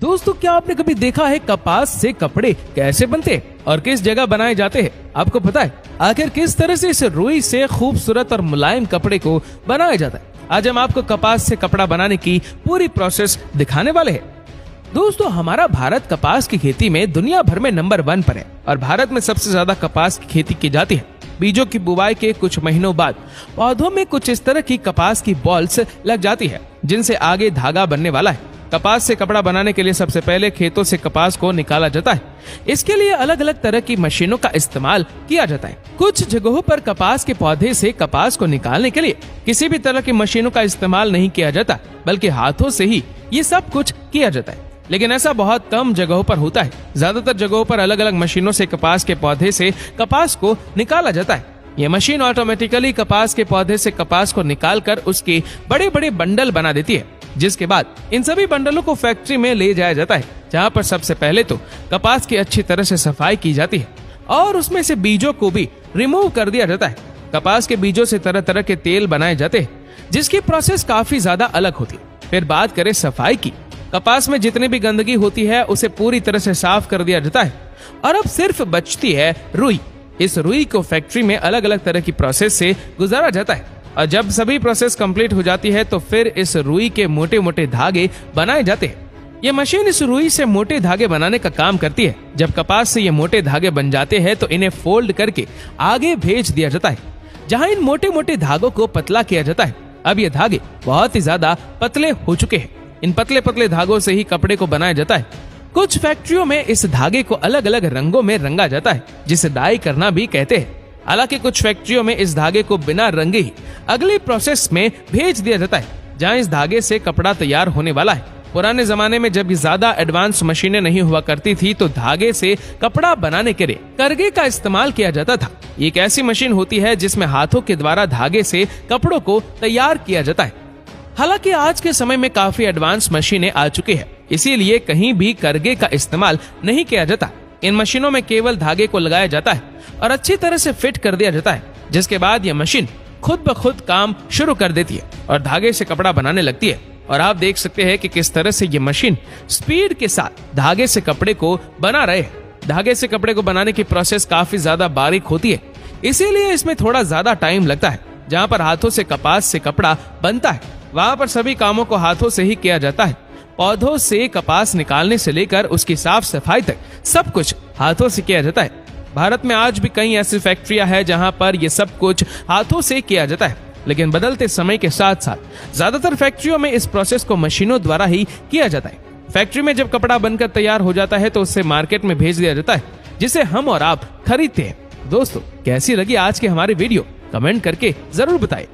दोस्तों, क्या आपने कभी देखा है कपास से कपड़े कैसे बनते हैं और किस जगह बनाए जाते हैं? आपको पता है आखिर किस तरह से इस रुई से खूबसूरत और मुलायम कपड़े को बनाया जाता है? आज हम आपको कपास से कपड़ा बनाने की पूरी प्रोसेस दिखाने वाले हैं। दोस्तों, हमारा भारत कपास की खेती में दुनिया भर में नंबर 1 पर है और भारत में सबसे ज्यादा कपास की खेती की जाती है। बीजों की बुवाई के कुछ महीनों बाद पौधों में कुछ इस तरह की कपास की बॉल्स लग जाती है जिनसे आगे धागा बनने वाला है। कपास से कपड़ा बनाने के लिए सबसे पहले खेतों से कपास को निकाला जाता है। इसके लिए अलग अलग तरह की मशीनों का इस्तेमाल किया जाता है। कुछ जगहों पर कपास के पौधे से कपास को निकालने के लिए किसी भी तरह की मशीनों का इस्तेमाल नहीं किया जाता, बल्कि हाथों से ही ये सब कुछ किया जाता है। लेकिन ऐसा बहुत कम जगहों पर होता है। ज्यादातर जगहों पर अलग अलग मशीनों से कपास के पौधे से कपास को निकाला जाता है। ये मशीन ऑटोमेटिकली कपास के पौधे से कपास को निकालकर उसके बड़े बड़े बंडल बना देती है, जिसके बाद इन सभी बंडलों को फैक्ट्री में ले जाया जाता है, जहाँ पर सबसे पहले तो कपास की अच्छी तरह से सफाई की जाती है और उसमें से बीजों को भी रिमूव कर दिया जाता है। कपास के बीजों से तरह तरह के तेल बनाए जाते हैं, जिसकी प्रोसेस काफी ज्यादा अलग होती है। फिर बात करें सफाई की, कपास में जितनी भी गंदगी होती है उसे पूरी तरह से साफ कर दिया जाता है और अब सिर्फ बचती है रुई। इस रुई को फैक्ट्री में अलग अलग तरह की प्रोसेस से गुजारा जाता है और जब सभी प्रोसेस कंप्लीट हो जाती है तो फिर इस रुई के मोटे मोटे धागे बनाए जाते हैं। ये मशीन इस रुई से मोटे धागे बनाने का काम करती है। जब कपास से ये मोटे धागे बन जाते हैं तो इन्हें फोल्ड करके आगे भेज दिया जाता है, जहाँ इन मोटे मोटे धागों को पतला किया जाता है। अब ये धागे बहुत ही ज्यादा पतले हो चुके हैं। इन पतले पतले धागों से ही कपड़े को बनाया जाता है। कुछ फैक्ट्रियों में इस धागे को अलग अलग रंगों में रंगा जाता है, जिसे डाई करना भी कहते हैं। हालांकि कुछ फैक्ट्रियों में इस धागे को बिना रंगे ही अगली प्रोसेस में भेज दिया जाता है, जहां इस धागे से कपड़ा तैयार होने वाला है। पुराने जमाने में जब ज्यादा एडवांस मशीनें नहीं हुआ करती थी तो धागे से कपड़ा बनाने के लिए करगे का इस्तेमाल किया जाता था। एक ऐसी मशीन होती है जिसमें हाथों के द्वारा धागे से कपड़ों को तैयार किया जाता है। हालांकि आज के समय में काफी एडवांस मशीनें आ चुकी है, इसीलिए कहीं भी करगे का इस्तेमाल नहीं किया जाता। इन मशीनों में केवल धागे को लगाया जाता है और अच्छी तरह से फिट कर दिया जाता है, जिसके बाद यह मशीन खुद ब खुद काम शुरू कर देती है और धागे से कपड़ा बनाने लगती है। और आप देख सकते हैं कि किस तरह से ये मशीन स्पीड के साथ धागे से कपड़े को बना रहे हैं। धागे से कपड़े को बनाने की प्रोसेस काफी ज्यादा बारीक होती है, इसीलिए इसमें थोड़ा ज्यादा टाइम लगता है। जहाँ पर हाथों से कपास से कपड़ा बनता है वहाँ पर सभी कामों को हाथों से ही किया जाता है। पौधों से कपास निकालने से लेकर उसकी साफ सफाई तक सब कुछ हाथों से किया जाता है। भारत में आज भी कई ऐसी फैक्ट्रियां हैं जहां पर ये सब कुछ हाथों से किया जाता है, लेकिन बदलते समय के साथ साथ ज्यादातर फैक्ट्रियों में इस प्रोसेस को मशीनों द्वारा ही किया जाता है। फैक्ट्री में जब कपड़ा बनकर तैयार हो जाता है तो उसे मार्केट में भेज दिया जाता है, जिसे हम और आप खरीदते हैं। दोस्तों, कैसी लगी आज की हमारी वीडियो? कमेंट करके जरूर बताएं।